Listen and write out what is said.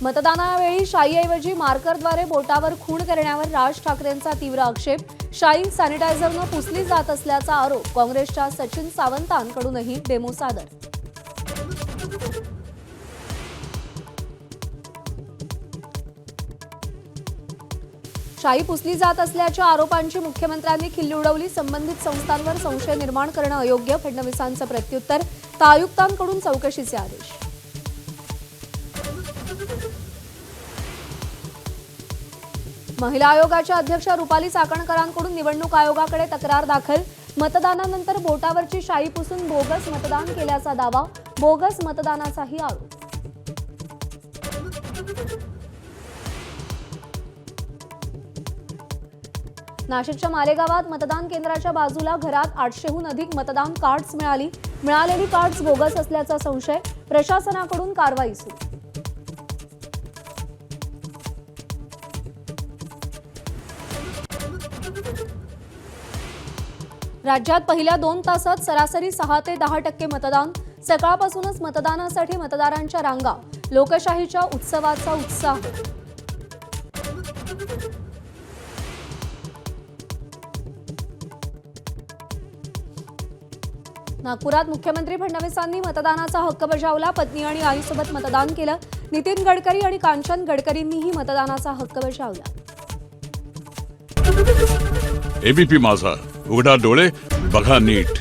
मतदानावेळी शाईऐवजी मार्करद्वारे बोटावर खूण करण्यावर राज ठाकरेंचा तीव्र आक्षेप. शाई सॅनिटायझरनं पुसली जात असल्याचा आरोप. काँग्रेसच्या सचिन सावंतांकडूनही डेमो सादर. शाई पुसली जात असल्याच्या आरोपांची मुख्यमंत्र्यांनी खिल्ली उडवली. संबंधित संस्थांवर संशय निर्माण करणं अयोग्य. फडणवीसांचं प्रत्युत्तर. आयुक्तांकडून चौकशीचे आदेश. महिला आयोगाच्या अध्यक्ष रुपाली चाकणकरांकडून निवडणूक आयोगाकडे तक्रार दाखल. मतदानानंतर बोटावरची शाई पुसून बोगस मतदान केल्याचा दावा. बोगस मतदानाचाही आरोप. नाशिकच्या मालेगावात मतदान केंद्राच्या बाजूला घरात 800हून अधिक मतदान कार्ड्स मिळालेली कार्ड्स बोगस असल्याचा संशय. प्रशासनाकडून कारवाई सुरू. राज्यात पहिल्या 2 तासात सरासरी 6 ते 10% मतदान. सकाळपासूनच मतदानासाठी मतदारांच्या रांगा. लोकशाहीच्या उत्सवाचा उत्साह. नागपुरात मुख्यमंत्री फडणवीसांनी मतदानाचा हक्क बजावला. पत्नी आणि आईसोबत मतदान केलं. नितीन गडकरी आणि कांचन गडकरींनीही मतदानाचा हक्क बजावला. एबीपी माझा, उघडा डोळे बघा नीट.